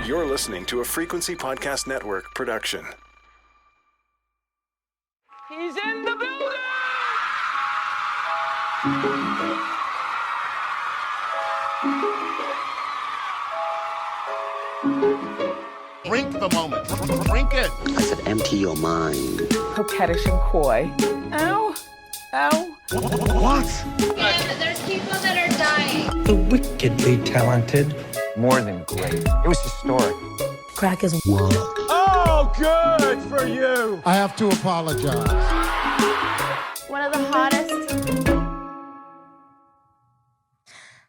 You're listening to a Frequency Podcast Network production. He's in the building! Drink the moment. Drink it. I said empty your mind. Coquettish and coy. Ow. Ow. What? And there's people that are dying. The wickedly talented. More than great. It was historic. Crack is What? Oh, good for you. I have to apologize. One of the hottest.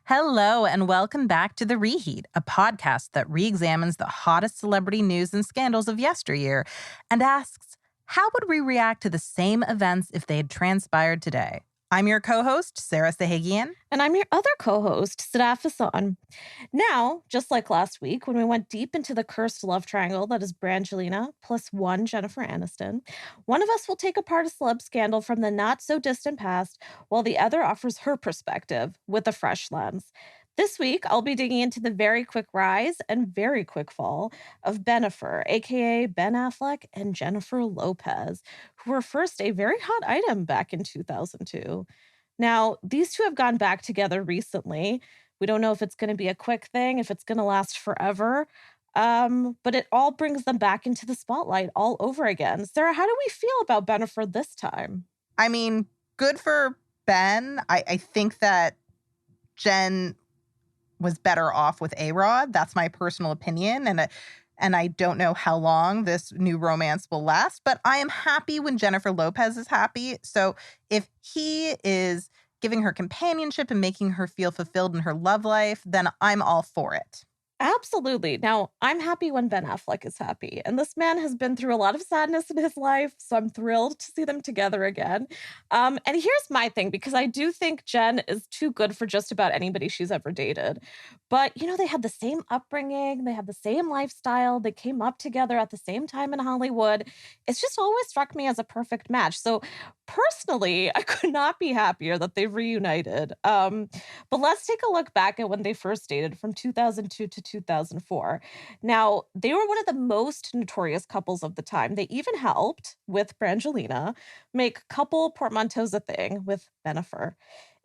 Hello, and welcome back to The Reheat, a podcast that re-examines the hottest celebrity news and scandals of yesteryear and asks, how would we react to the same events if they had transpired today? I'm your co-host, Sarah Sahagian. And I'm your other co-host, Sadaf. Now, just like last week, when we went deep into the cursed love triangle that is Brangelina plus one Jennifer Aniston, one of us will take apart a celeb scandal from the not-so-distant past, while the other offers her perspective with a fresh lens. This week, I'll be digging into the very quick rise and very quick fall of Bennifer, a.k.a. Ben Affleck, and Jennifer Lopez, who were first a very hot item back in 2002. Now, these two have gone back together recently. We don't know if it's going to be a quick thing, if it's going to last forever, but it all brings them back into the spotlight all over again. Sarah, how do we feel about Bennifer this time? I mean, good for Ben. I think that Jen was better off with A-Rod. That's my personal opinion. And I don't know how long this new romance will last, but I am happy when Jennifer Lopez is happy. So if he is giving her companionship and making her feel fulfilled in her love life, then I'm all for it. Absolutely. Now, I'm happy when Ben Affleck is happy. And this man has been through a lot of sadness in his life, so I'm thrilled to see them together again. And here's my thing, because I do think Jen is too good for just about anybody she's ever dated. But, you know, they had the same upbringing, they had the same lifestyle, they came up together at the same time in Hollywood. It's just always struck me as a perfect match. So personally, I could not be happier that they've reunited. But let's take a look back at when they first dated from 2002 to 2004. Now, they were one of the most notorious couples of the time. They even helped, with Brangelina, make couple portmanteaus a thing with Bennifer.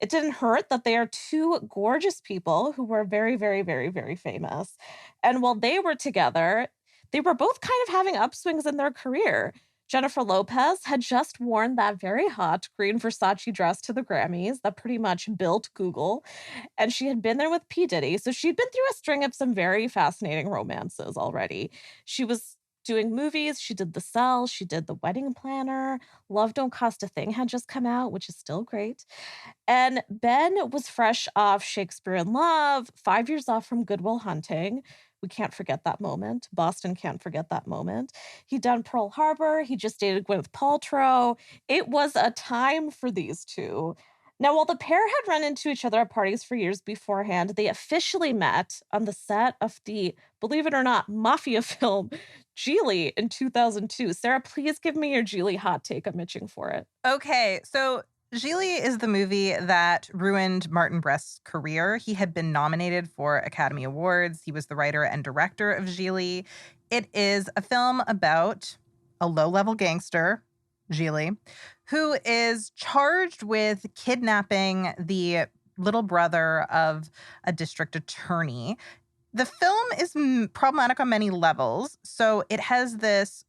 It didn't hurt that they are two gorgeous people who were very, very, very, very famous. And while they were together, they were both kind of having upswings in their career. Jennifer Lopez had just worn that very hot green Versace dress to the Grammys that pretty much built Google. And she had been there with P. Diddy. So she'd been through a string of some very fascinating romances already. She was doing movies. She did The Cell. She did The Wedding Planner. Love Don't Cost a Thing had just come out, which is still great. And Ben was fresh off Shakespeare in Love, 5 years off from Good Will Hunting. We can't forget that moment. Boston can't forget that moment. He'd done Pearl Harbor. He just dated Gwyneth Paltrow. It was a time for these two. Now, while the pair had run into each other at parties for years beforehand, they officially met on the set of the, believe it or not, mafia film Gigli in 2002. Sarah, please give me your Gigli hot take. I'm itching for it. Okay, so Gigli is the movie that ruined Martin Brest's career. He had been nominated for Academy Awards. He was the writer and director of Gigli. It is a film about a low-level gangster, Gigli, who is charged with kidnapping the little brother of a district attorney. The film is problematic on many levels. So it has this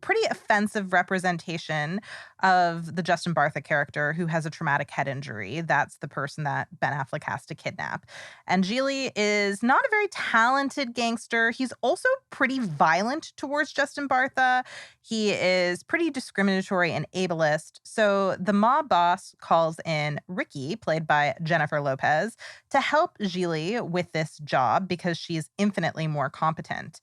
pretty offensive representation of the Justin Bartha character who has a traumatic head injury. That's the person that Ben Affleck has to kidnap. And Gigli is not a very talented gangster. He's also pretty violent towards Justin Bartha. He is pretty discriminatory and ableist. So the mob boss calls in Ricky, played by Jennifer Lopez, to help Gigli with this job because she's infinitely more competent.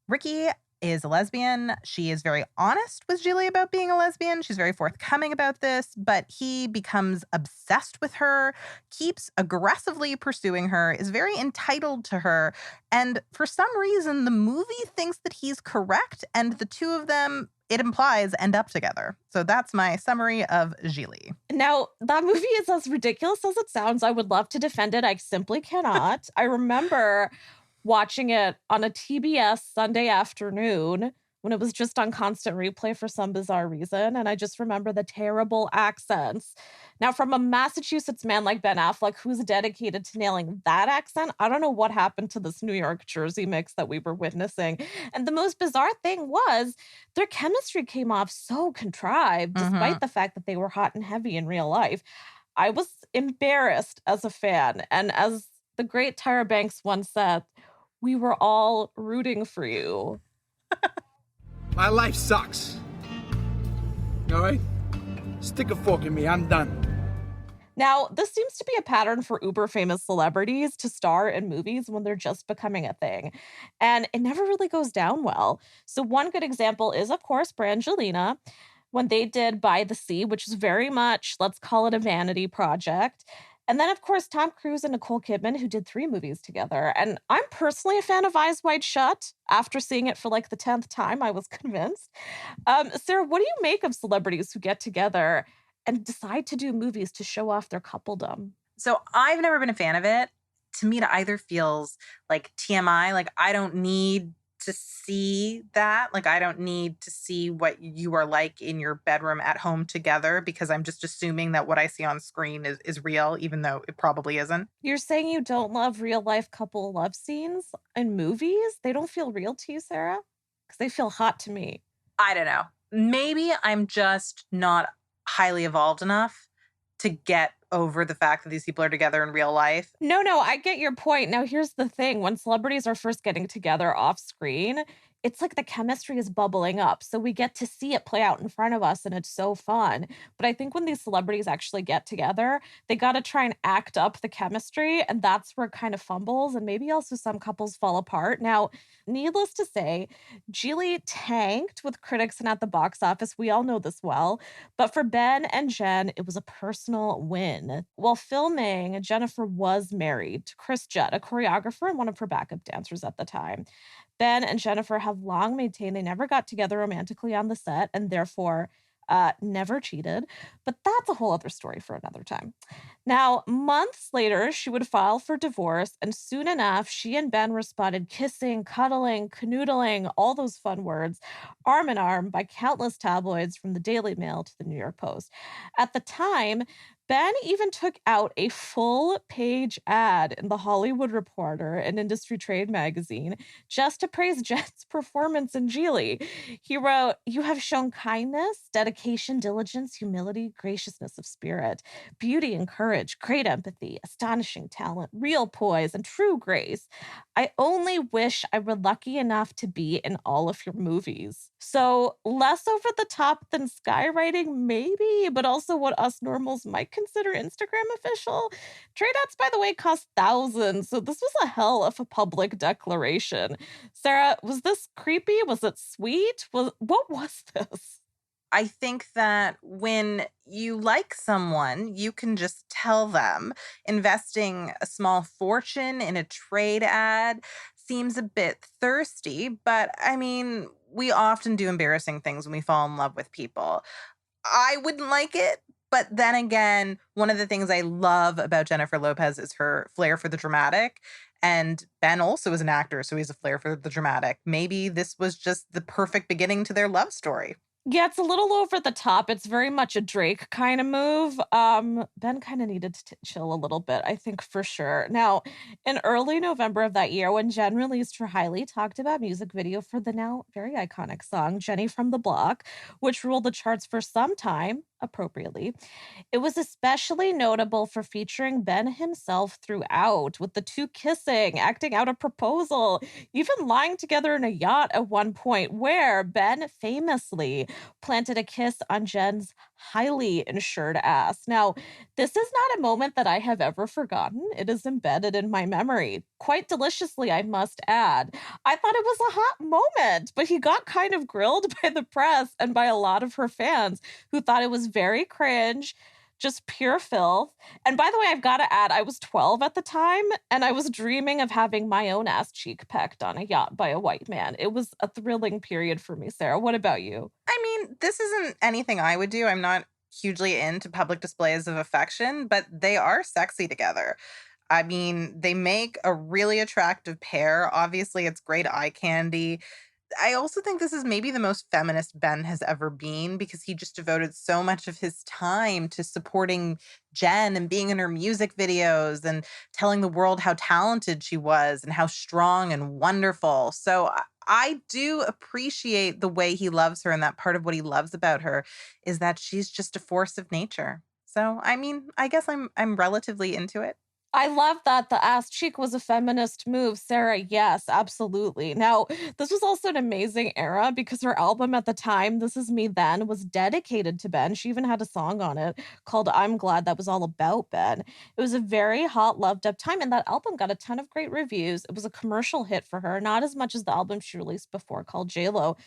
Ricky is a lesbian. She is very honest with Gigli about being a lesbian. She's very forthcoming about this, but he becomes obsessed with her, keeps aggressively pursuing her, is very entitled to her, and for some reason, the movie thinks that he's correct, and the two of them, it implies, end up together. So that's my summary of Gigli. Now, that movie is as ridiculous as it sounds. I would love to defend it. I simply cannot. I remember watching it on a TBS Sunday afternoon when it was just on constant replay for some bizarre reason. And I just remember the terrible accents. Now, from a Massachusetts man like Ben Affleck, who's dedicated to nailing that accent, I don't know what happened to this New York Jersey mix that we were witnessing. And the most bizarre thing was their chemistry came off so contrived, despite the fact that they were hot and heavy in real life. I was embarrassed as a fan. And as the great Tyra Banks once said, we were all rooting for you. My life sucks. All right? Stick a fork in me. I'm done. Now, this seems to be a pattern for uber famous celebrities to star in movies when they're just becoming a thing. And it never really goes down well. So one good example is, of course, Brangelina, when they did By the Sea, which is very much, let's call it a vanity project. And then, of course, Tom Cruise and Nicole Kidman, who did 3 movies together. And I'm personally a fan of Eyes Wide Shut. After seeing it for like the 10th time, I was convinced. Sarah, what do you make of celebrities who get together and decide to do movies to show off their coupledom? So I've never been a fan of it. To me, it either feels like TMI, like I don't need to see that. Like I don't need to see what you are like in your bedroom at home together because I'm just assuming that what I see on screen is real, even though it probably isn't. You're saying you don't love real life couple love scenes in movies? They don't feel real to you, Sarah? Because they feel hot to me. I don't know. Maybe I'm just not highly evolved enough to get over the fact that these people are together in real life. No, I get your point. Now, here's the thing. When celebrities are first getting together off screen, it's like the chemistry is bubbling up. So we get to see it play out in front of us, and it's so fun. But I think when these celebrities actually get together, they got to try and act up the chemistry, and that's where it kind of fumbles, and maybe also some couples fall apart. Now, needless to say, Gigli tanked with critics and at the box office. We all know this well. But for Ben and Jen, it was a personal win. While filming, Bennifer was married to Chris Judd, a choreographer and one of her backup dancers at the time. Ben and Bennifer have long maintained they never got together romantically on the set and therefore never cheated. But that's a whole other story for another time. Now, months later, she would file for divorce, and soon enough, she and Ben were spotted kissing, cuddling, canoodling, all those fun words, arm in arm by countless tabloids from the Daily Mail to the New York Post. At the time, Ben even took out a full-page ad in The Hollywood Reporter, an industry trade magazine, just to praise Jen's performance in Gigli. He wrote, "You have shown kindness, dedication, diligence, humility, graciousness of spirit, beauty and courage, great empathy, astonishing talent, real poise, and true grace. I only wish I were lucky enough to be in all of your movies." So less over the top than skywriting, maybe, but also what us normals might consider Instagram official. Trade ads, by the way, cost thousands, so this was a hell of a public declaration. Sarah, was this creepy? Was it sweet? What was this? I think that when you like someone, you can just tell them. Investing a small fortune in a trade ad seems a bit thirsty, but I mean, we often do embarrassing things when we fall in love with people. I wouldn't like it, but then again, one of the things I love about Jennifer Lopez is her flair for the dramatic. And Ben also is an actor, so he's a flair for the dramatic. Maybe this was just the perfect beginning to their love story. Yeah, it's a little over the top. It's very much a Drake kind of move. Ben kind of needed to chill a little bit, I think, for sure. Now, in early November of that year, when Jen released her highly talked about music video for the now very iconic song, Jenny from the Block, which ruled the charts for some time, appropriately, it was especially notable for featuring Ben himself throughout, with the two kissing, acting out a proposal, even lying together in a yacht at one point, where Ben famously planted a kiss on Jen's highly insured ass. Now, this is not a moment that I have ever forgotten. It is embedded in my memory. Quite deliciously, I must add. I thought it was a hot moment, but he got kind of grilled by the press and by a lot of her fans who thought it was very cringe, just pure filth. And by the way, I've got to add, I was 12 at the time, and I was dreaming of having my own ass cheek pecked on a yacht by a white man. It was a thrilling period for me, Sarah. What about you? I mean, this isn't anything I would do. I'm not hugely into public displays of affection, but they are sexy together. I mean, they make a really attractive pair. Obviously, it's great eye candy. I also think this is maybe the most feminist Ben has ever been because he just devoted so much of his time to supporting Jen and being in her music videos and telling the world how talented she was and how strong and wonderful. So I do appreciate the way he loves her, and that part of what he loves about her is that she's just a force of nature. So I mean, I guess I'm relatively into it. I love that the ass cheek was a feminist move, Sarah. Yes, absolutely. Now, this was also an amazing era because her album at the time, This Is Me Then, was dedicated to Ben. She even had a song on it called I'm Glad that was all about Ben. It was a very hot, loved up time, and that album got a ton of great reviews. It was a commercial hit for her, not as much as the album she released before called J-Lo.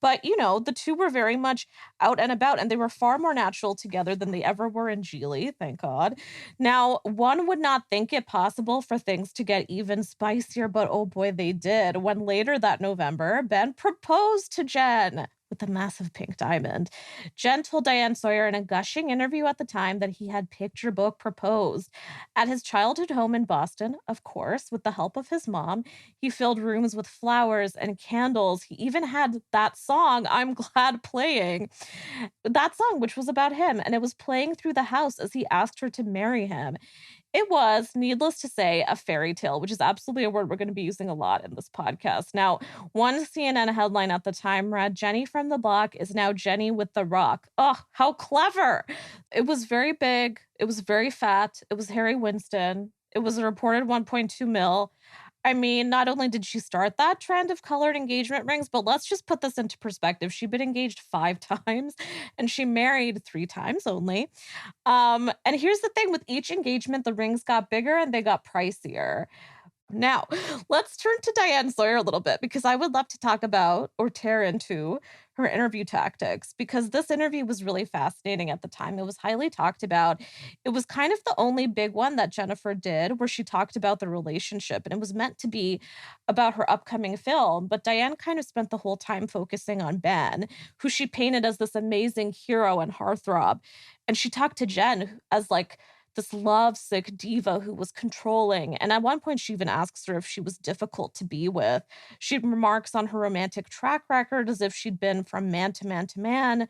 But, the two were very much out and about, and they were far more natural together than they ever were in Gigli, thank God. Now, one would not think it possible for things to get even spicier, but oh boy, they did. When later that November, Ben proposed to Jen with a massive pink diamond. Jen told Diane Sawyer in a gushing interview at the time that he had picture book proposed. At his childhood home in Boston, of course, with the help of his mom, he filled rooms with flowers and candles. He even had that song, I'm Glad, playing. That song, which was about him, and it was playing through the house as he asked her to marry him. It was, needless to say, a fairy tale, which is absolutely a word we're going to be using a lot in this podcast. Now, one CNN headline at the time read, Jenny from the block is now Jenny with the rock. Oh, how clever. It was very big. It was very fat. It was Harry Winston. It was a reported 1.2 mil. I mean, not only did she start that trend of colored engagement rings, but let's just put this into perspective. She'd been engaged 5 times and she married 3 times only. And here's the thing, with each engagement, the rings got bigger and they got pricier. Now, let's turn to Diane Sawyer a little bit because I would love to talk about or tear into her interview tactics because this interview was really fascinating at the time. It was highly talked about. It was kind of the only big one that Jennifer did where she talked about the relationship, and it was meant to be about her upcoming film. But Diane kind of spent the whole time focusing on Ben, who she painted as this amazing hero and heartthrob. And she talked to Jen as like this lovesick diva who was controlling. And at one point, she even asks her if she was difficult to be with. She remarks on her romantic track record as if she'd been from man to man to man.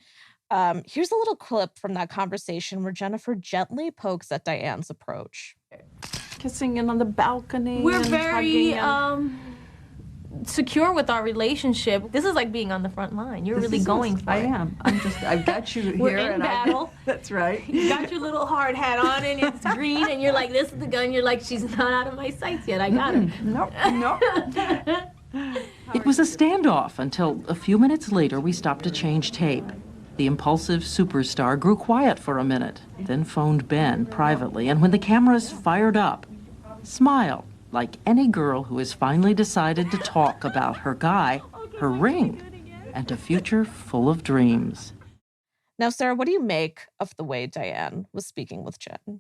Here's a little clip from that conversation where Jennifer gently pokes at Diane's approach. Kissing in on the balcony. We're very secure with our relationship. This is like being on the front line. You're really going for it. I am. I've got you here. We're in battle. That's right. You got your little hard hat on and it's green and you're like, this is the gun. You're like, she's not out of my sights yet. I got her. No. It was a standoff until a few minutes later we stopped to change tape. The impulsive superstar grew quiet for a minute, then phoned Ben privately, and when the cameras fired up, smiled like any girl who has finally decided to talk about her guy, her ring, and a future full of dreams. Now, Sarah, what do you make of the way Diane was speaking with Jen?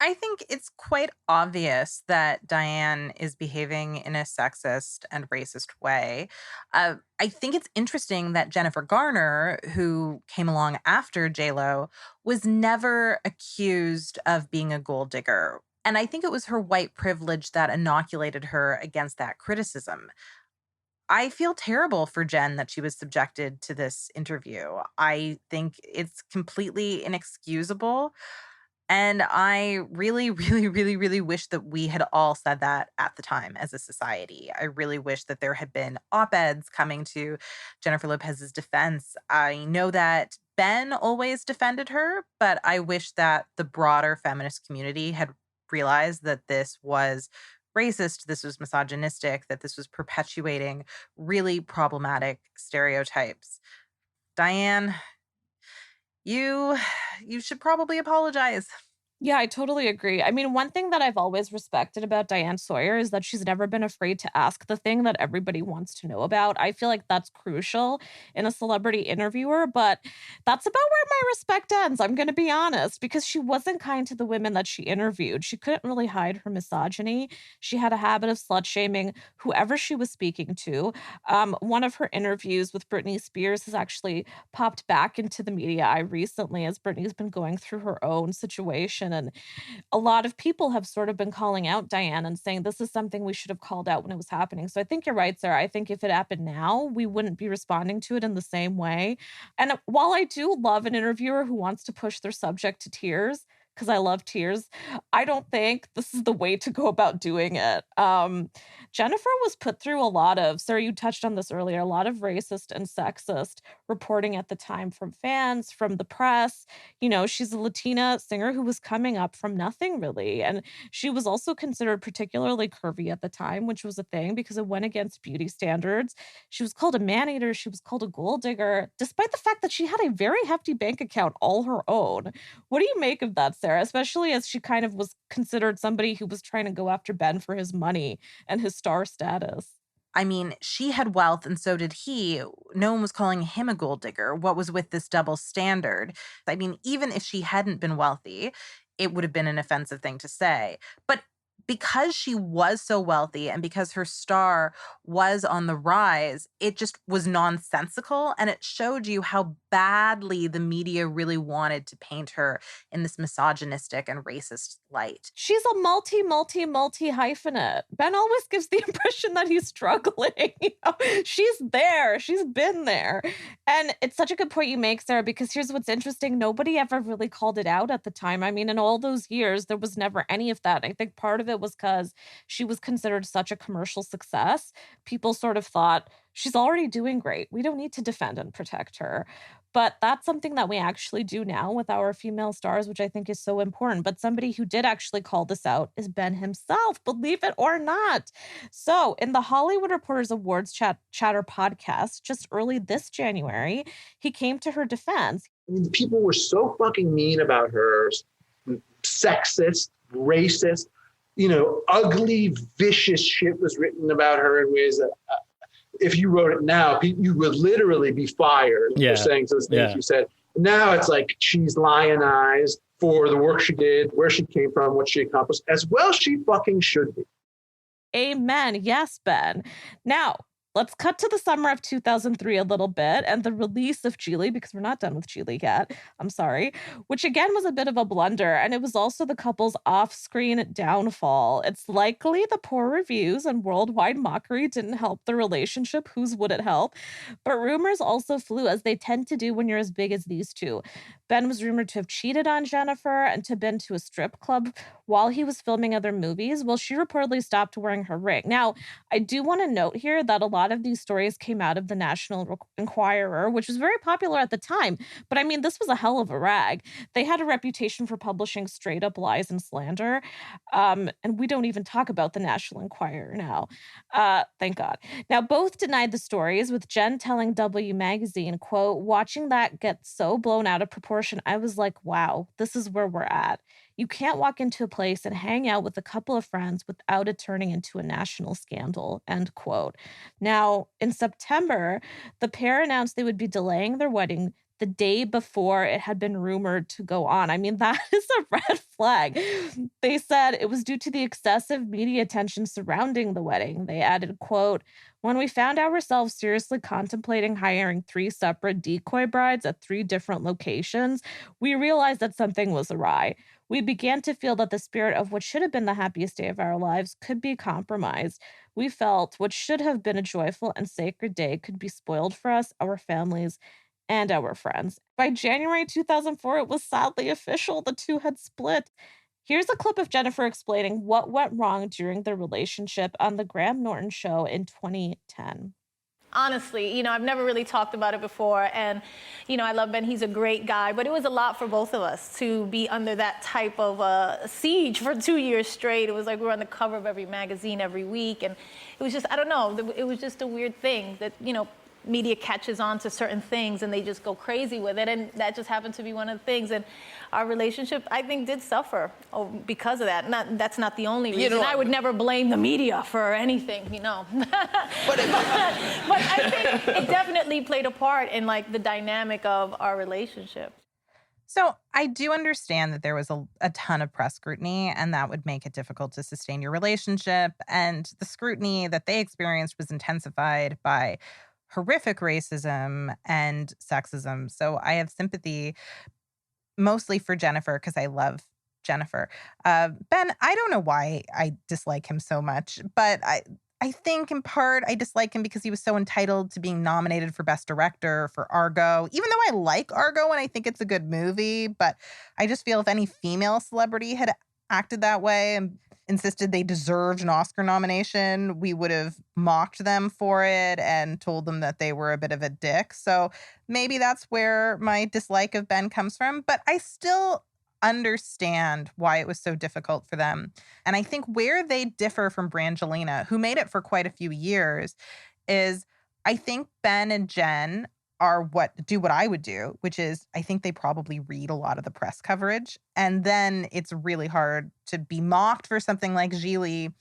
I think it's quite obvious that Diane is behaving in a sexist and racist way. I think it's interesting that Jennifer Garner, who came along after J-Lo, was never accused of being a gold digger. And I think it was her white privilege that inoculated her against that criticism. I feel terrible for Jen that she was subjected to this interview. I think it's completely inexcusable. And I really, really, really, really wish that we had all said that at the time as a society. I really wish that there had been op-eds coming to Jennifer Lopez's defense. I know that Ben always defended her, but I wish that the broader feminist community had realized that this was racist, this was misogynistic, that this was perpetuating really problematic stereotypes. Diane, you should probably apologize. Yeah, I totally agree. I mean, one thing that I've always respected about Diane Sawyer is that she's never been afraid to ask the thing that everybody wants to know about. I feel like that's crucial in a celebrity interviewer, but that's about where my respect ends. I'm going to be honest, because she wasn't kind to the women that she interviewed. She couldn't really hide her misogyny. She had a habit of slut-shaming whoever she was speaking to. One of her interviews with Britney Spears has actually popped back into the media eye recently as Britney's been going through her own situation. situation. And a lot of people have sort of been calling out Diane and saying this is something we should have called out when it was happening. So I think you're right, Sarah. I think if it happened now, we wouldn't be responding to it in the same way. And while I do love an interviewer who wants to push their subject to tears, because I love tears, I don't think this is the way to go about doing it. Jennifer was put through a lot of, Sarah, you touched on this earlier, a lot of racist and sexist reporting at the time from fans, from the press. You know, she's a Latina singer who was coming up from nothing, really. And she was also considered particularly curvy at the time, which was a thing because it went against beauty standards. She was called a man-eater. She was called a gold digger, despite the fact that she had a very hefty bank account all her own. What do you make of that, Sarah? Especially as she kind of was considered somebody who was trying to go after Ben for his money and his star status. I mean, she had wealth and so did he. No one was calling him a gold digger. What was with this double standard? I mean, even if she hadn't been wealthy, it would have been an offensive thing to say. But because she was so wealthy and because her star was on the rise, it just was nonsensical. And it showed you how badly the media really wanted to paint her in this misogynistic and racist light. She's a multi hyphenate. Ben always gives the impression that he's struggling. You know? She's there. She's been there. And it's such a good point you make, Sarah, because here's what's interesting. Nobody ever really called it out at the time. I mean, in all those years, there was never any of that. I think part of it was because she was considered such a commercial success. People sort of thought, she's already doing great. We don't need to defend and protect her. But that's something that we actually do now with our female stars, which I think is so important. But somebody who did actually call this out is Ben himself, believe it or not. So in the Hollywood Reporters Awards Chatter podcast, just early this January, he came to her defense. I mean, people were so fucking mean about her, sexist, racist, ugly, vicious shit was written about her in ways that if you wrote it now, you would literally be fired for saying those things you said. Now it's like she's lionized for the work she did, where she came from, what she accomplished, as well she fucking should be. Amen. Yes, Ben. Now, let's cut to the summer of 2003 a little bit and the release of Gigli, because we're not done with Gigli yet. I'm sorry. Which again was a bit of a blunder. And it was also the couple's off-screen downfall. It's likely the poor reviews and worldwide mockery didn't help the relationship. Whose would it help? But rumors also flew, as they tend to do when you're as big as these two. Ben was rumored to have cheated on Jennifer and to have been to a strip club while he was filming other movies. Well, she reportedly stopped wearing her ring. Now, I do want to note here that a lot of these stories came out of the National Enquirer, which was very popular at the time. But I mean, this was a hell of a rag. They had a reputation for publishing straight up lies and slander. And we don't even talk about the National Enquirer now. Thank God. Now, both denied the stories, with Jen telling W Magazine, quote, "Watching that get so blown out of proportion, I was like, wow, this is where we're at. You can't walk into a place and hang out with a couple of friends without it turning into a national scandal," end quote. Now, in September, the pair announced they would be delaying their wedding the day before it had been rumored to go on. I mean, that is a red flag. They said it was due to the excessive media attention surrounding the wedding. They added, quote, "When we found ourselves seriously contemplating hiring 3 separate decoy brides at 3 different locations, we realized that something was awry. We began to feel that the spirit of what should have been the happiest day of our lives could be compromised. We felt what should have been a joyful and sacred day could be spoiled for us, our families, and our friends." By January 2004, it was sadly official. The two had split. Here's a clip of Jennifer explaining what went wrong during their relationship on the Graham Norton show in 2010. Honestly, I've never really talked about it before, and, I love Ben. He's a great guy, but it was a lot for both of us to be under that type of siege for 2 years straight. It was like we were on the cover of every magazine every week, and it was just, I don't know, it was just a weird thing that, media catches on to certain things and they just go crazy with it, and that just happened to be one of the things. And our relationship, I think, did suffer because of that. That's not the only reason. I would never blame the media for anything, but I think it definitely played a part in the dynamic of our relationship. So I do understand that there was a ton of press scrutiny, and that would make it difficult to sustain your relationship. And the scrutiny that they experienced was intensified by horrific racism and sexism. So I have sympathy mostly for Jennifer because I love Jennifer. Ben, I don't know why I dislike him so much, but I think in part I dislike him because he was so entitled to being nominated for Best Director for Argo, even though I like Argo and I think it's a good movie. But I just feel if any female celebrity had acted that way and insisted they deserved an Oscar nomination, we would have mocked them for it and told them that they were a bit of a dick. So maybe that's where my dislike of Ben comes from. But I still understand why it was so difficult for them. And I think where they differ from Brangelina, who made it for quite a few years, is I think Ben and Jen are what I would do, which is I think they probably read a lot of the press coverage. And then it's really hard to be mocked for something like Gigli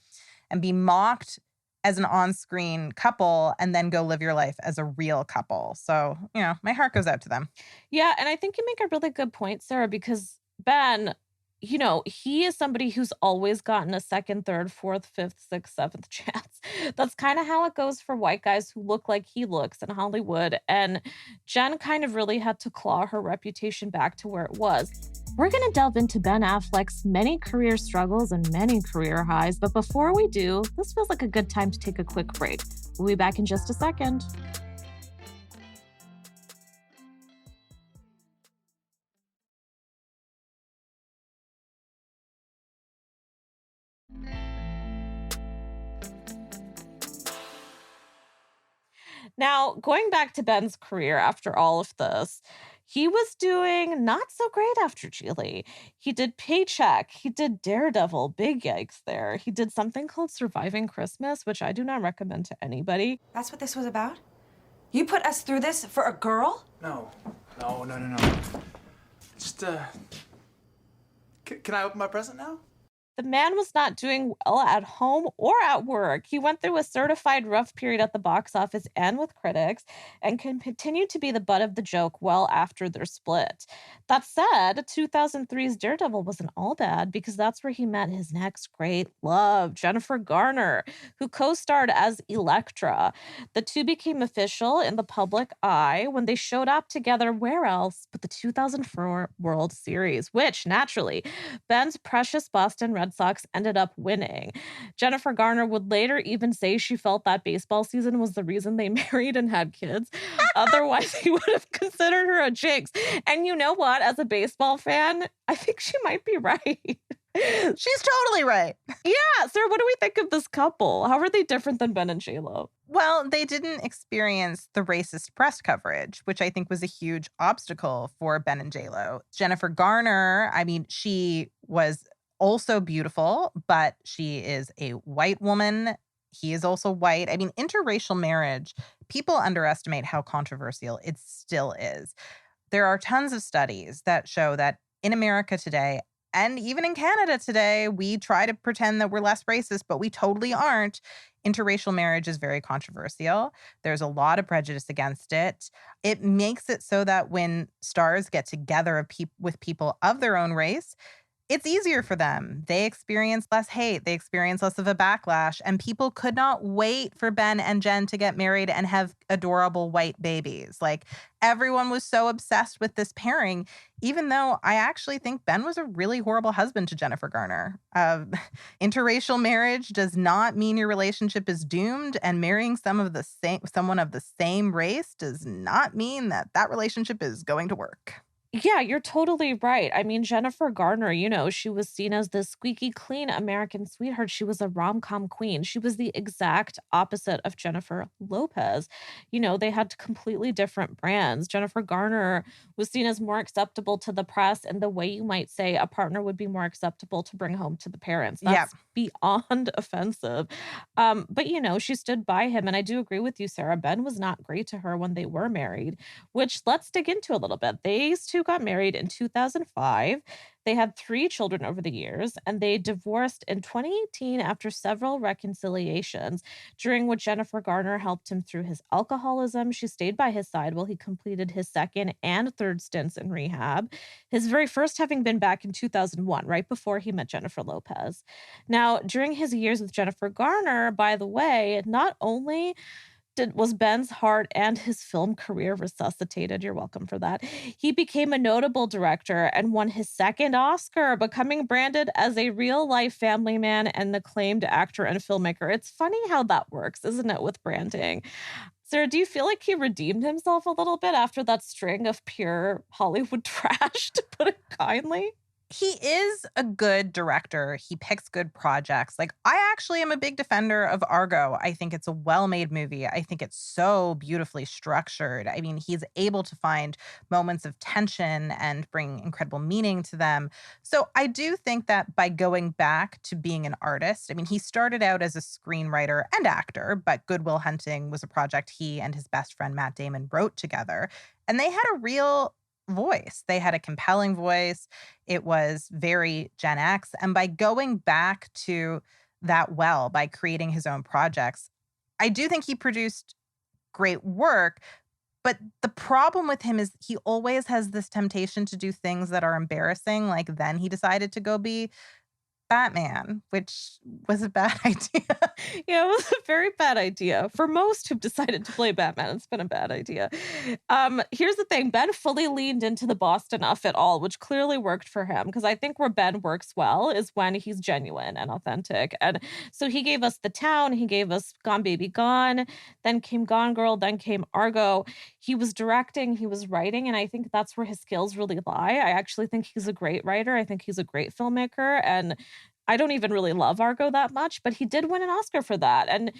and be mocked as an on-screen couple and then go live your life as a real couple. So, my heart goes out to them. Yeah, and I think you make a really good point, Sarah, because Ben, he is somebody who's always gotten a second, third, fourth, fifth, sixth, seventh chance. That's kind of how it goes for white guys who look like he looks in Hollywood. And Jen kind of really had to claw her reputation back to where it was. We're going to delve into Ben Affleck's many career struggles and many career highs. But before we do, this feels like a good time to take a quick break. We'll be back in just a second. Now, going back to Ben's career after all of this, he was doing not so great after Gigli. He did Paycheck. He did Daredevil. Big yikes there. He did something called Surviving Christmas, which I do not recommend to anybody. That's what this was about? You put us through this for a girl? No. Just, can I open my present now? The man was not doing well at home or at work. He went through a certified rough period at the box office and with critics, and continued to be the butt of the joke well after their split. That said, 2003's Daredevil wasn't all bad because that's where he met his next great love, Jennifer Garner, who co-starred as Elektra. The two became official in the public eye when they showed up together where else but the 2004 World Series, which, naturally, Ben's precious Boston Red Sox ended up winning. Jennifer Garner would later even say she felt that baseball season was the reason they married and had kids. Otherwise, he would have considered her a jinx. And you know what? As a baseball fan, I think she might be right. She's totally right. Yeah. Sarah, what do we think of this couple? How are they different than Ben and J-Lo? Well, they didn't experience the racist press coverage, which I think was a huge obstacle for Ben and J-Lo. Jennifer Garner, she was also beautiful, but she is a white woman. He is also white. Interracial marriage, people underestimate how controversial it still is. There are tons of studies that show that in America today, and even in Canada today, we try to pretend that we're less racist, but we totally aren't. Interracial marriage is very controversial. There's a lot of prejudice against it. It makes it so that when stars get together with people of their own race, it's easier for them. They experience less hate. They experience less of a backlash. And people could not wait for Ben and Jen to get married and have adorable white babies. Everyone was so obsessed with this pairing, even though I actually think Ben was a really horrible husband to Jennifer Garner. Interracial marriage does not mean your relationship is doomed, and marrying someone of the same race does not mean that relationship is going to work. Yeah, you're totally right. Jennifer Garner, she was seen as this squeaky clean American sweetheart. She was a rom-com queen. She was the exact opposite of Jennifer Lopez. They had completely different brands. Jennifer Garner was seen as more acceptable to the press in the way you might say a partner would be more acceptable to bring home to the parents. That's beyond offensive. But, she stood by him. And I do agree with you, Sarah. Ben was not great to her when they were married, which let's dig into a little bit. These two got married in 2005. They had 3 children over the years, and they divorced in 2018 after several reconciliations, during which Jennifer Garner helped him through his alcoholism. She stayed by his side while he completed his second and third stints in rehab, his very first having been back in 2001, right before he met Jennifer Lopez. Now, during his years with Jennifer Garner, by the way, not only was Ben's heart and his film career resuscitated. You're welcome for that. He became a notable director and won his second Oscar, becoming branded as a real-life family man and acclaimed actor and filmmaker. It's funny how that works, isn't it, with branding? Sarah, do you feel like he redeemed himself a little bit after that string of pure Hollywood trash, to put it kindly? He is a good director. He picks good projects. Like, I actually am a big defender of Argo. I think it's a well-made movie. I think it's so beautifully structured. I mean, he's able to find moments of tension and bring incredible meaning to them. So I do think that by going back to being an artist, I mean, he started out as a screenwriter and actor, but Good Will Hunting was a project he and his best friend Matt Damon wrote together. And they had a real voice. They had a compelling voice. It was very Gen X. And by going back to that well, by creating his own projects, I do think he produced great work. But the problem with him is he always has this temptation to do things that are embarrassing. Like then he decided to go be Batman, which was a bad idea. Yeah, it was a very bad idea. For most who've decided to play Batman, it's been a bad idea. Here's the thing. Ben fully leaned into the Boston of it all, which clearly worked for him. Because I think where Ben works well is when he's genuine and authentic. And so he gave us The Town. He gave us Gone Baby Gone. Then came Gone Girl. Then came Argo. He was directing. He was writing. And I think that's where his skills really lie. I actually think he's a great writer. I think he's a great filmmaker. And I don't even really love Argo that much, but he did win an Oscar for that. And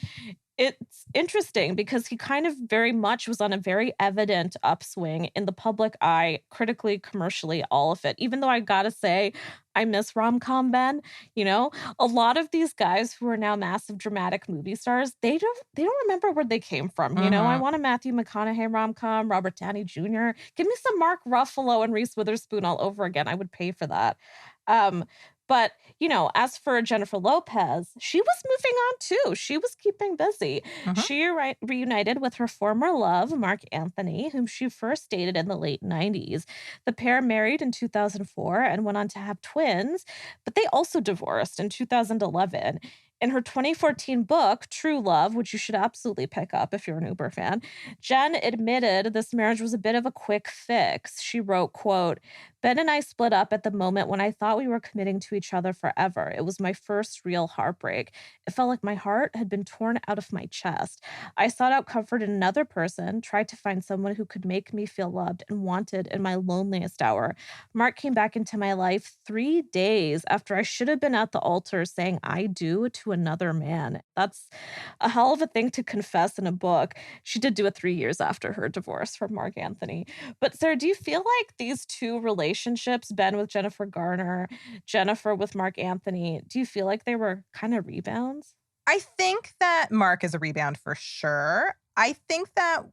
it's interesting because he kind of very much was on a very evident upswing in the public eye, critically, commercially, all of it. Even though I gotta say, I miss rom-com Ben. You know, a lot of these guys who are now massive dramatic movie stars, they don't remember where they came from. You know, I want a Matthew McConaughey rom-com, Robert Downey Jr. Give me some Mark Ruffalo and Reese Witherspoon all over again. I would pay for that. But, you know, as for Jennifer Lopez, she was moving on too. She was keeping busy. She reunited with her former love, Mark Anthony, whom she first dated in the late 90s. The pair married in 2004 and went on to have twins, but they also divorced in 2011. In her 2014 book, True Love, which you should absolutely pick up if you're an Uber fan, Jen admitted this marriage was a bit of a quick fix. She wrote, quote, Ben and I split up at the moment when I thought we were committing to each other forever. It was my first real heartbreak. It felt like my heart had been torn out of my chest. I sought out comfort in another person, tried to find someone who could make me feel loved and wanted in my loneliest hour. Mark came back into my life 3 days after I should have been at the altar saying I do to another man. That's a hell of a thing to confess in a book. She did do it 3 years after her divorce from Mark Anthony. But Sarah, do you feel like these two relationships, Ben with Jennifer Garner, Jennifer with Mark Anthony, do you feel like they were kind of rebounds? I think that Mark is a rebound for sure. I think that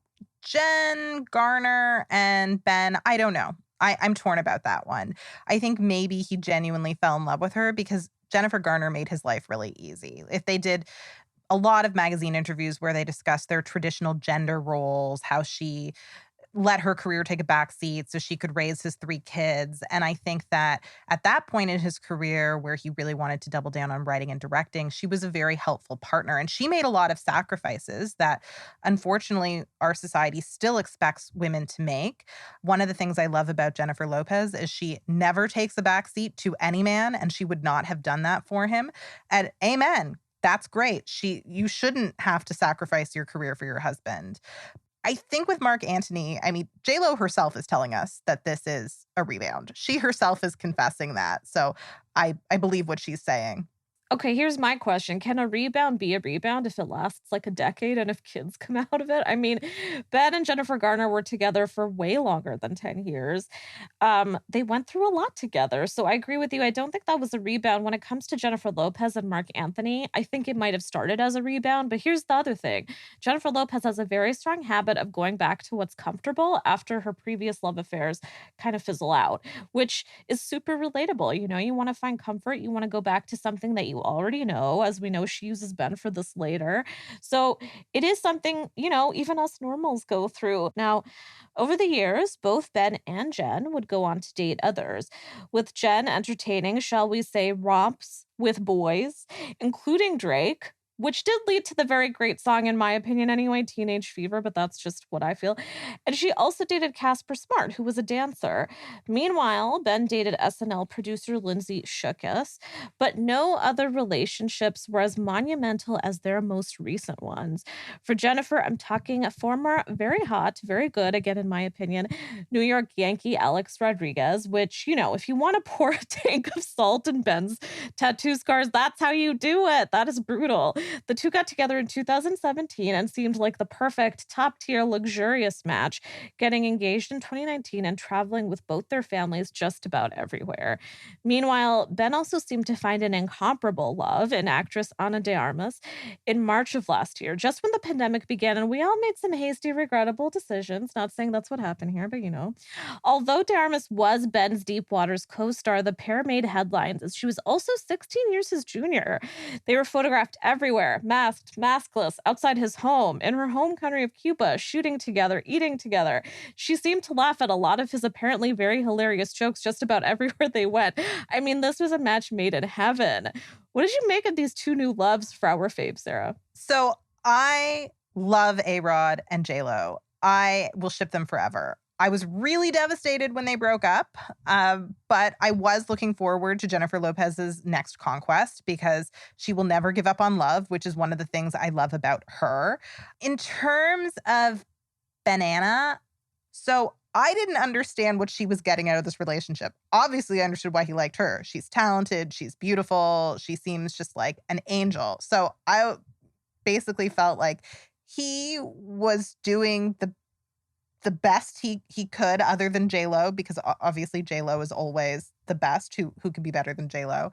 Jen, Garner, and Ben, I don't know. I'm torn about that one. I think maybe he genuinely fell in love with her because Jennifer Garner made his life really easy. If they did a lot of magazine interviews where they discussed their traditional gender roles, how she let her career take a backseat so she could raise his 3 kids. And I think that at that point in his career where he really wanted to double down on writing and directing, she was a very helpful partner. And she made a lot of sacrifices that unfortunately our society still expects women to make. One of the things I love about Jennifer Lopez is she never takes a backseat to any man, and she would not have done that for him. And amen. That's great. You shouldn't have to sacrifice your career for your husband. I think with Mark Antony, I mean, J-Lo herself is telling us that this is a rebound. She herself is confessing that. So I believe what she's saying. Okay, here's my question. Can a rebound be a rebound if it lasts like a decade and if kids come out of it? I mean, Ben and Jennifer Garner were together for way longer than 10 years. They went through a lot together. So I agree with you. I don't think that was a rebound. When it comes to Jennifer Lopez and Mark Anthony, I think it might have started as a rebound. But here's the other thing. Jennifer Lopez has a very strong habit of going back to what's comfortable after her previous love affairs kind of fizzle out, which is super relatable. You know, you want to find comfort. You want to go back to something that you already know, as we know she uses Ben for this later. So it is something, you know, even us normals go through. Now, over the years, both Ben and Jen would go on to date others, with Jen entertaining, shall we say, romps with boys, including Drake, which did lead to the very great song, in my opinion anyway, Teenage Fever, but that's just what I feel. And she also dated Casper Smart, who was a dancer. Meanwhile, Ben dated SNL producer Lindsay Shookus, but no other relationships were as monumental as their most recent ones. For Jennifer, I'm talking a former very hot, very good, again, in my opinion, New York Yankee Alex Rodriguez, which, you know, if you want to pour a tank of salt in Ben's tattoo scars, that's how you do it. That is brutal. The two got together in 2017 and seemed like the perfect top-tier luxurious match, getting engaged in 2019 and traveling with both their families just about everywhere. Meanwhile, Ben also seemed to find an incomparable love in actress Ana de Armas in March of last year, just when the pandemic began, and we all made some hasty, regrettable decisions. Not saying that's what happened here, but you know. Although de Armas was Ben's Deep Waters co-star, the pair made headlines as she was also 16 years his junior. They were photographed everywhere, masked, maskless, outside his home, in her home country of Cuba, shooting together, eating together. She seemed to laugh at a lot of his apparently very hilarious jokes just about everywhere they went. I mean, this was a match made in heaven. What did you make of these two new loves for our fave, Sarah? So I love A-Rod and J-Lo. I will ship them forever. I was really devastated when they broke up, but I was looking forward to Jennifer Lopez's next conquest because she will never give up on love, which is one of the things I love about her. In terms of Banana, so I didn't understand what she was getting out of this relationship. Obviously, I understood why he liked her. She's talented. She's beautiful. She seems just like an angel. So I basically felt like he was doing the best he could, other than J-Lo, because obviously J-Lo is always the best. Who could be better than J-Lo?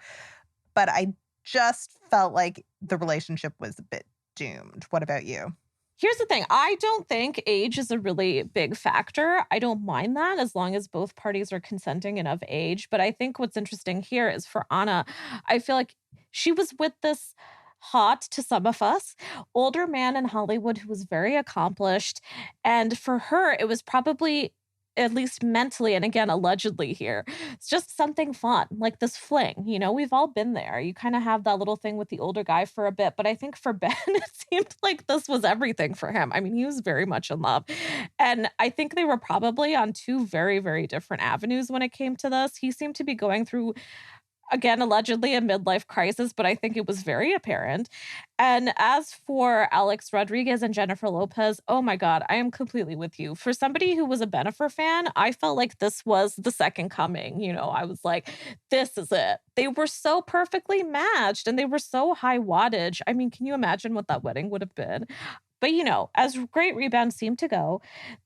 But I just felt like the relationship was a bit doomed. What about you? Here's the thing. I don't think age is a really big factor. I don't mind that as long as both parties are consenting and of age. But I think what's interesting here is for Ana, I feel like she was with this hot to some of us, older man in Hollywood who was very accomplished. And for her, it was probably, at least mentally, and again, allegedly here, it's just something fun, like this fling. You know, we've all been there. You kind of have that little thing with the older guy for a bit. But I think for Ben, it seemed like this was everything for him. I mean, he was very much in love. And I think they were probably on two very, very different avenues when it came to this. He seemed to be going through, again, allegedly a midlife crisis, but I think it was very apparent. And as for Alex Rodriguez and Jennifer Lopez, oh my God, I am completely with you. For somebody who was a Bennifer fan, I felt like this was the second coming. You know, I was like, this is it. They were so perfectly matched and they were so high wattage. I mean, can you imagine what that wedding would have been? But, you know, as great rebounds seem to go,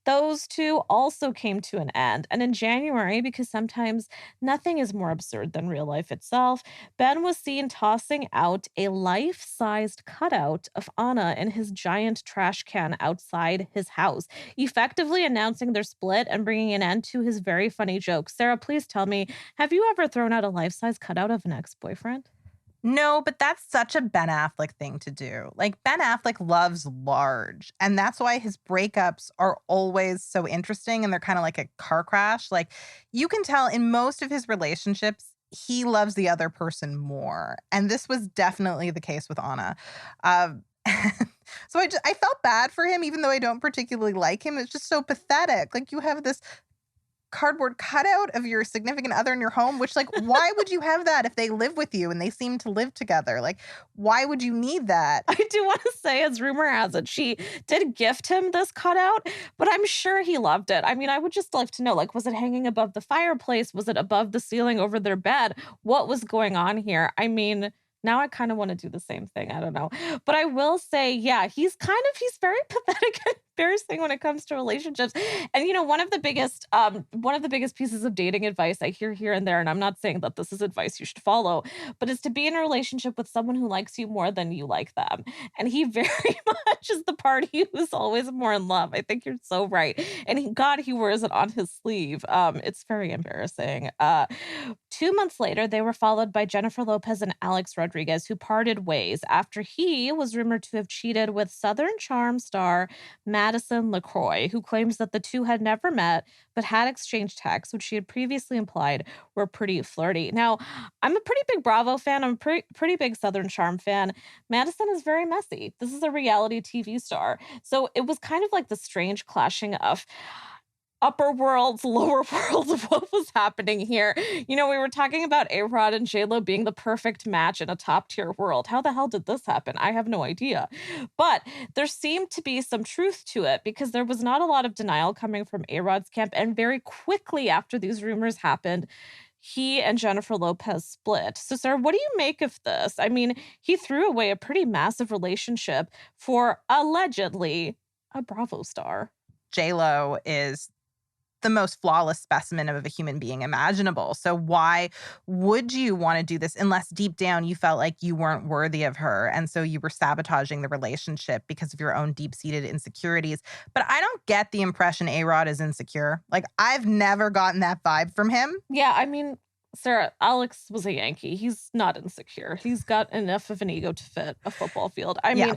those two also came to an end. And in January, because sometimes nothing is more absurd than real life itself, Ben was seen tossing out a life-sized cutout of Ana in his giant trash can outside his house, effectively announcing their split and bringing an end to his very funny jokes. Sarah, please tell me, have you ever thrown out a life-size cutout of an ex-boyfriend? No, but that's such a Ben Affleck thing to do. Like, Ben Affleck loves large, and that's why his breakups are always so interesting, and they're kind of like a car crash. Like, you can tell in most of his relationships, he loves the other person more, and this was definitely the case with Ana. So I felt bad for him, even though I don't particularly like him. It's just so pathetic. Like, you have this cardboard cutout of your significant other in your home, which, like, why would you have that if they live with you and they seem to live together? Like, why would you need that? I do want to say, as rumor has it, she did gift him this cutout, but I'm sure he loved it. I mean, I would just like to know, like, was it hanging above the fireplace? Was it above the ceiling over their bed? What was going on here? I mean, now I kind of want to do the same thing. I don't know. But I will say, yeah, he's very pathetic and embarrassing when it comes to relationships. And, you know, one of the biggest pieces of dating advice I hear here and there, and I'm not saying that this is advice you should follow, but is to be in a relationship with someone who likes you more than you like them. And he very much is the party who's always more in love. I think you're so right. And he wears it on his sleeve. It's very embarrassing. 2 months later, they were followed by Jennifer Lopez and Alex Rodriguez, who parted ways after he was rumored to have cheated with Southern Charm star Matt Madison LaCroix, who claims that the two had never met but had exchanged texts, which she had previously implied were pretty flirty. Now, I'm a pretty big Bravo fan. I'm a pretty big Southern Charm fan. Madison is very messy. This is a reality TV star. So it was kind of like the strange clashing of upper worlds, lower worlds of what was happening here. You know, we were talking about A-Rod and J-Lo being the perfect match in a top-tier world. How the hell did this happen? I have no idea. But there seemed to be some truth to it because there was not a lot of denial coming from A-Rod's camp. And very quickly after these rumors happened, he and Jennifer Lopez split. So, Sarah, what do you make of this? I mean, he threw away a pretty massive relationship for allegedly a Bravo star. J-Lo is the most flawless specimen of a human being imaginable. So why would you want to do this unless deep down you felt like you weren't worthy of her and so you were sabotaging the relationship because of your own deep-seated insecurities? But I don't get the impression A-Rod is insecure. Like, I've never gotten that vibe from him. Yeah, I mean, Sarah, Alex was a Yankee. He's not insecure. He's got enough of an ego to fit a football field. I mean,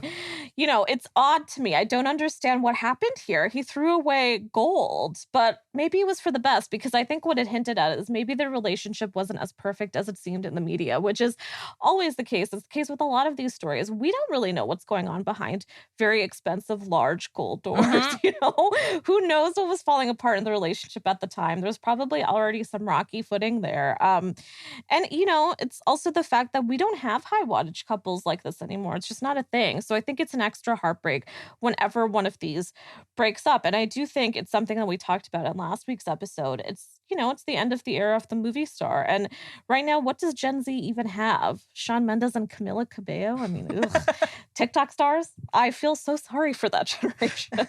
you know, it's odd to me. I don't understand what happened here. He threw away gold, but maybe it was for the best because I think what it hinted at is maybe their relationship wasn't as perfect as it seemed in the media, which is always the case. It's the case with a lot of these stories. We don't really know what's going on behind very expensive, large gold doors. You know, who knows what was falling apart in the relationship at the time? There's probably already some rocky footing there. And, you know, it's also the fact that we don't have high wattage couples like this anymore. It's just not a thing. So I think it's an extra heartbreak whenever one of these breaks up. And I do think it's something that we talked about in last week's episode. It's, you know, it's the end of the era of the movie star. And right now, what does Gen Z even have? Shawn Mendes and Camila Cabello? I mean, ugh. TikTok stars? I feel so sorry for that generation.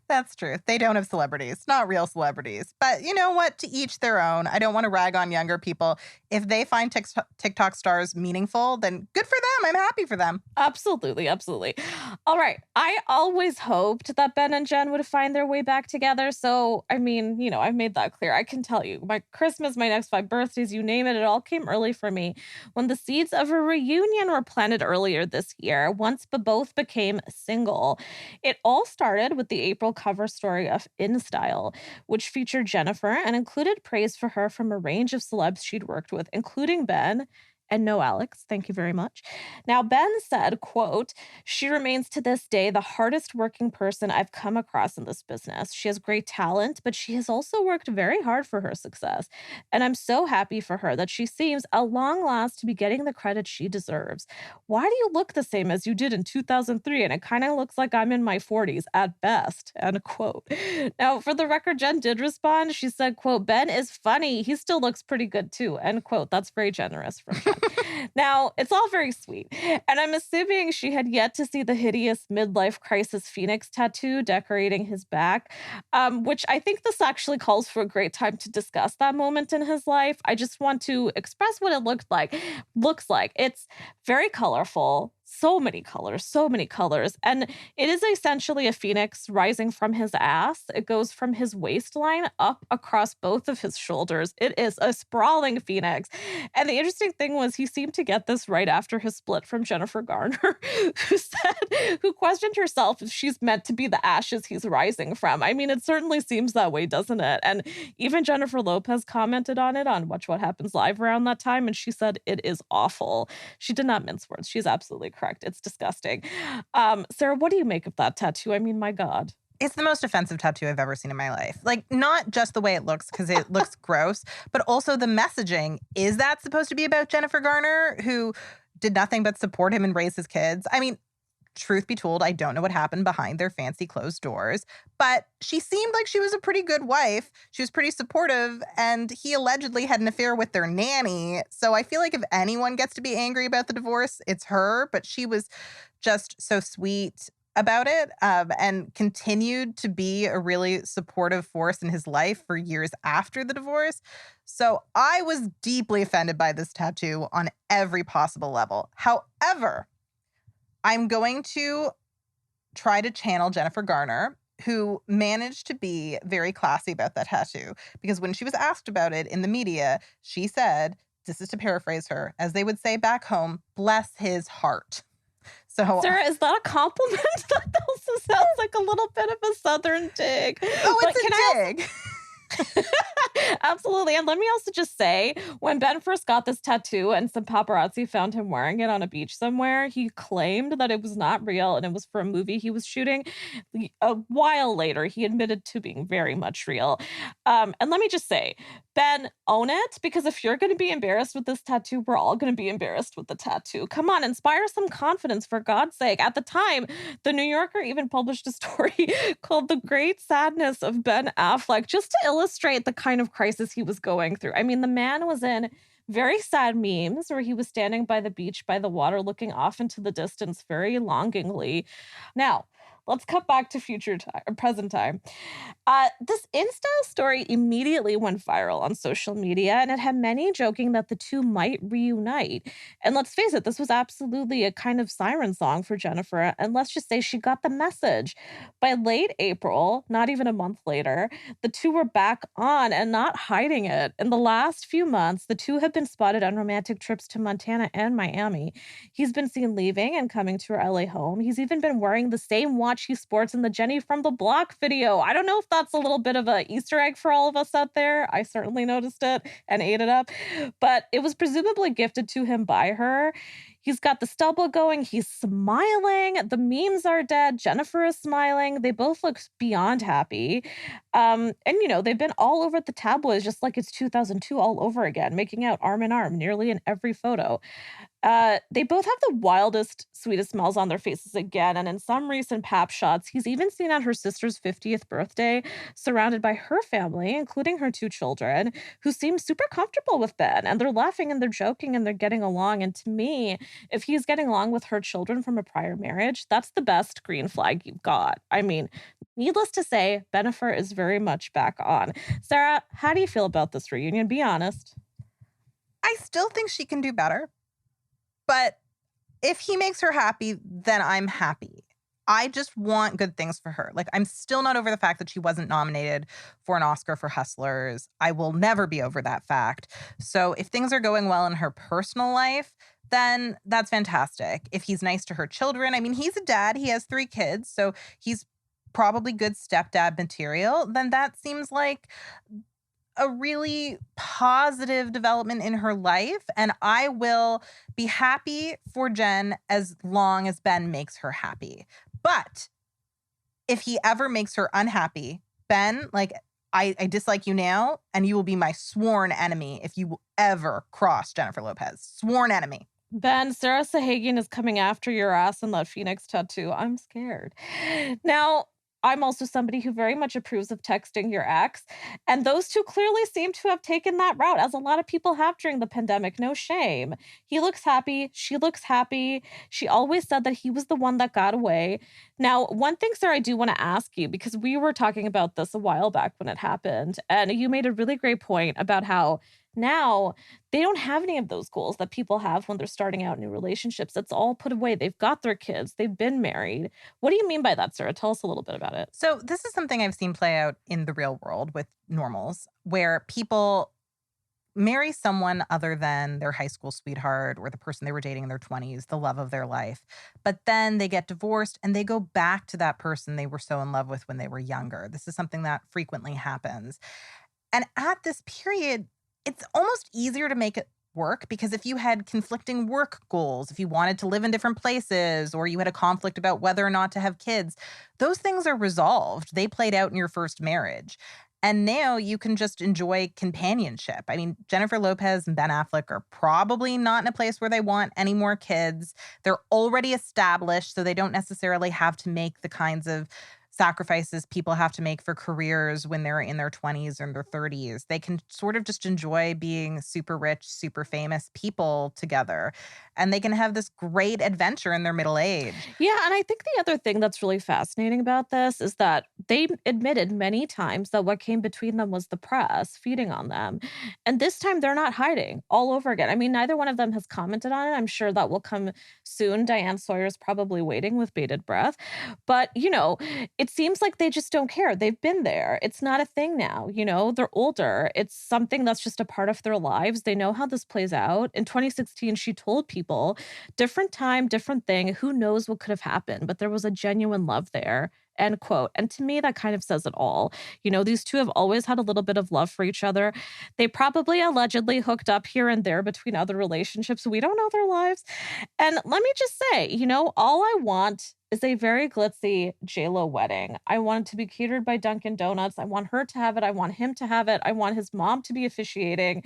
That's true. They don't have celebrities, not real celebrities. But you know what? To each their own. I don't want to rag on younger people. If they find TikTok stars meaningful, then good for them. I'm happy for them. Absolutely. Absolutely. All right. I always hoped that Ben and Jen would find their way back together. So, I mean, you know, I've made that clear. I can tell you, my Christmas, my next 5 birthdays, you name it, it all came early for me when the seeds of a reunion were planted earlier this year, once both became single. It all started with the April cover story of In Style, which featured Jennifer and included praise for her from a range of celebs she'd worked with, including Ben and no Alex. Thank you very much. Now, Ben said, quote, "She remains to this day the hardest working person I've come across in this business. She has great talent, but she has also worked very hard for her success. And I'm so happy for her that she seems at long last to be getting the credit she deserves. Why do you look the same as you did in 2003? And it kind of looks like I'm in my 40s at best," end quote. Now, for the record, Jen did respond. She said, quote, "Ben is funny. He still looks pretty good too," end quote. That's very generous from Jen. Now, it's all very sweet. And I'm assuming she had yet to see the hideous midlife crisis Phoenix tattoo decorating his back, which I think this actually calls for a great time to discuss that moment in his life. I just want to express what it looks like. It's very colorful. So many colors. And it is essentially a phoenix rising from his ass. It goes from his waistline up across both of his shoulders. It is a sprawling phoenix. And the interesting thing was he seemed to get this right after his split from Jennifer Garner, who questioned herself if she's meant to be the ashes he's rising from. I mean, it certainly seems that way, doesn't it? And even Jennifer Lopez commented on it on Watch What Happens Live around that time, and she said it is awful. She did not mince words. She's absolutely correct. It's disgusting. Sarah, what do you make of that tattoo? I mean, my God. It's the most offensive tattoo I've ever seen in my life. Like, not just the way it looks, because it looks gross, but also the messaging. Is that supposed to be about Jennifer Garner, who did nothing but support him and raise his kids? I mean, truth be told, I don't know what happened behind their fancy closed doors, but she seemed like she was a pretty good wife. She was pretty supportive, and he allegedly had an affair with their nanny. So I feel like if anyone gets to be angry about the divorce, it's her, but she was just so sweet about it, and continued to be a really supportive force in his life for years after the divorce. So I was deeply offended by this tattoo on every possible level. However, I'm going to try to channel Jennifer Garner, who managed to be very classy about that tattoo, because when she was asked about it in the media, she said, this is to paraphrase her, as they would say back home, bless his heart. So, Sarah, is that a compliment? That also sounds like a little bit of a Southern dig. Oh, it's a dig. Absolutely. And let me also just say, when Ben first got this tattoo and some paparazzi found him wearing it on a beach somewhere, he claimed that it was not real and it was for a movie he was shooting. A while later, he admitted to being very much real. And let me just say, Ben, own it, because if you're going to be embarrassed with this tattoo, we're all going to be embarrassed with the tattoo. Come on, inspire some confidence, for God's sake. At the time, the New Yorker even published a story called The Great Sadness of Ben Affleck, just to illustrate the kind of crisis he was going through. I mean, the man was in very sad memes where he was standing by the beach, by the water, looking off into the distance very longingly. Now, let's cut back to present time. This Insta story immediately went viral on social media, and it had many joking that the two might reunite. And let's face it, this was absolutely a kind of siren song for Jennifer. And let's just say she got the message. By late April, not even a month later, the two were back on and not hiding it. In the last few months, the two have been spotted on romantic trips to Montana and Miami. He's been seen leaving and coming to her LA home. He's even been wearing the same watch he sports in the Jenny from the Block video. I don't know if that's a little bit of an Easter egg for all of us out there. I certainly noticed it and ate it up, but it was presumably gifted to him by her. He's got the stubble going. He's smiling. The memes are dead. Jennifer is smiling. They both look beyond happy. And, they've been all over the tabloids, just like it's 2002 all over again, making out arm in arm nearly in every photo. They both have the wildest, sweetest smiles on their faces again. And in some recent pap shots, he's even seen at her sister's 50th birthday, surrounded by her family, including her two children, who seem super comfortable with Ben. And they're laughing and they're joking and they're getting along. And to me, if he's getting along with her children from a prior marriage, that's the best green flag you've got. I mean, needless to say, Bennifer is very much back on. Sarah, how do you feel about this reunion? Be honest. I still think she can do better. But if he makes her happy, then I'm happy. I just want good things for her. Like, I'm still not over the fact that she wasn't nominated for an Oscar for Hustlers. I will never be over that fact. So if things are going well in her personal life, then that's fantastic. If he's nice to her children, I mean, he's a dad. He has 3 kids, so he's probably good stepdad material. Then that seems like a really positive development in her life. And I will be happy for Jen as long as Ben makes her happy. But if he ever makes her unhappy, Ben, I dislike you now, and you will be my sworn enemy if you will ever cross Jennifer Lopez. Sworn enemy. Ben, Sarah Sahagian is coming after your ass in that Phoenix tattoo. I'm scared. Now, I'm also somebody who very much approves of texting your ex. And those two clearly seem to have taken that route, as a lot of people have during the pandemic. No shame. He looks happy. She looks happy. She always said that he was the one that got away. Now, one thing, sir, I do want to ask you, because we were talking about this a while back when it happened, and you made a really great point about how now they don't have any of those goals that people have when they're starting out new relationships. It's all put away. They've got their kids. They've been married. What do you mean by that, Sarah? Tell us a little bit about it. So this is something I've seen play out in the real world with normals, where people marry someone other than their high school sweetheart or the person they were dating in their 20s, the love of their life. But then they get divorced and they go back to that person they were so in love with when they were younger. This is something that frequently happens. And at this period, it's almost easier to make it work, because if you had conflicting work goals, if you wanted to live in different places, or you had a conflict about whether or not to have kids, those things are resolved. They played out in your first marriage. And now you can just enjoy companionship. I mean, Jennifer Lopez and Ben Affleck are probably not in a place where they want any more kids. They're already established, so they don't necessarily have to make the kinds of sacrifices people have to make for careers when they're in their 20s or their 30s. They can sort of just enjoy being super rich, super famous people together. And they can have this great adventure in their middle age. Yeah, and I think the other thing that's really fascinating about this is that they admitted many times that what came between them was the press feeding on them. And this time they're not hiding all over again. I mean, neither one of them has commented on it. I'm sure that will come soon. Diane Sawyer's probably waiting with bated breath. But, it seems like they just don't care. They've been there. It's not a thing now, you know? They're older. It's something that's just a part of their lives. They know how this plays out. In 2016, she told people, different time, different thing. Who knows what could have happened? But there was a genuine love there. End quote. And to me, that kind of says it all. You know, these two have always had a little bit of love for each other. They probably allegedly hooked up here and there between other relationships. We don't know their lives. And let me just say, you know, all I want is a very glitzy J-Lo wedding. I want it to be catered by Dunkin' Donuts. I want her to have it. I want him to have it. I want his mom to be officiating.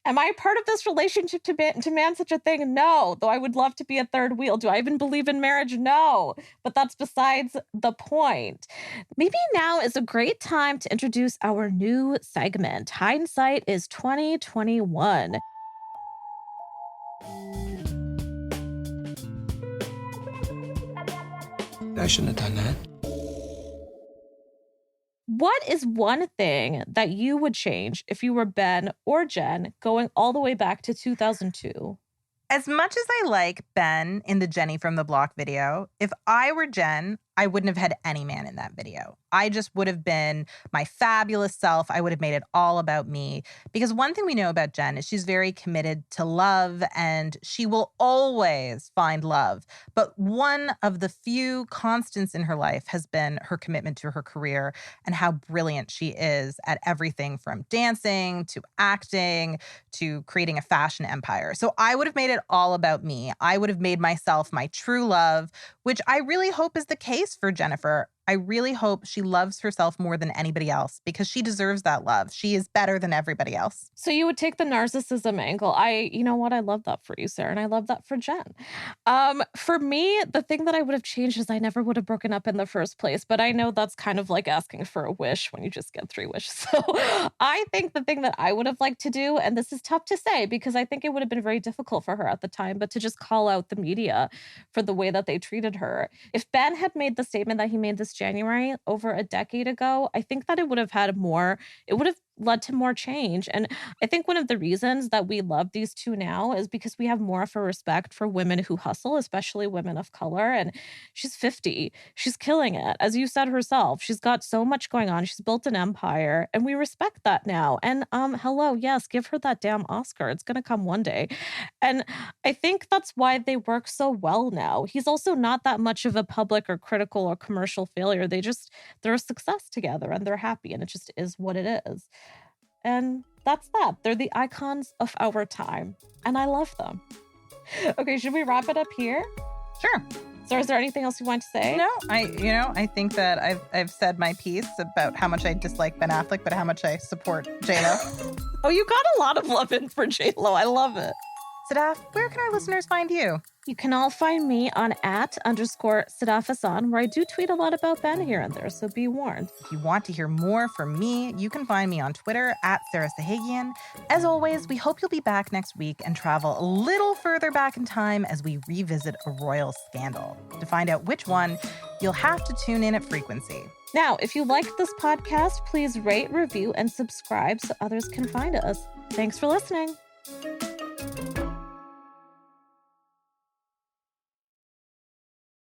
Am I part of this relationship to demand such a thing? No, though I would love to be a third wheel. Do I even believe in marriage? No, but that's besides the point. Maybe now is a great time to introduce our new segment. Hindsight is 2021. I shouldn't have done that. What is one thing that you would change if you were Ben or Jen going all the way back to 2002? As much as I like Ben in the Jenny from the Block video, if I were Jen, I wouldn't have had any man in that video. I just would have been my fabulous self. I would have made it all about me. Because one thing we know about Jen is she's very committed to love and she will always find love. But one of the few constants in her life has been her commitment to her career and how brilliant she is at everything from dancing to acting to creating a fashion empire. So I would have made it all about me. I would have made myself my true love, which I really hope is the case for Bennifer. I really hope she loves herself more than anybody else because she deserves that love. She is better than everybody else. So you would take the narcissism angle. You know what? I love that for you, Sarah, and I love that for Jen. For me, the thing that I would have changed is I never would have broken up in the first place, but I know that's kind of like asking for a wish when you just get 3 wishes. So I think the thing that I would have liked to do, and this is tough to say because I think it would have been very difficult for her at the time, but to just call out the media for the way that they treated her. If Ben had made the statement that he made this January over a decade ago, I think that it would have led to more change. And I think one of the reasons that we love these two now is because we have more of a respect for women who hustle, especially women of color. And she's 50. She's killing it. As you said herself, she's got so much going on. She's built an empire and we respect that now. And hello, yes, give her that damn Oscar. It's going to come one day. And I think that's why they work so well now. He's also not that much of a public or critical or commercial failure. They're a success together and they're happy and it just is what it is. And that's that. They're the icons of our time. And I love them. Okay, should we wrap it up here? Sure. So is there anything else you want to say? No, I think that I've said my piece about how much I dislike Ben Affleck, but how much I support J-Lo. Oh, you got a lot of love in for J-Lo. I love it. Sadaf, where can our listeners find you? You can all find me on @_Sadaf Hassan, where I do tweet a lot about Ben here and there, so be warned. If you want to hear more from me, you can find me on Twitter @SarahSahagian. As always, we hope you'll be back next week and travel a little further back in time as we revisit a royal scandal. To find out which one, you'll have to tune in at Frequency. Now, if you liked this podcast, please rate, review, and subscribe so others can find us. Thanks for listening.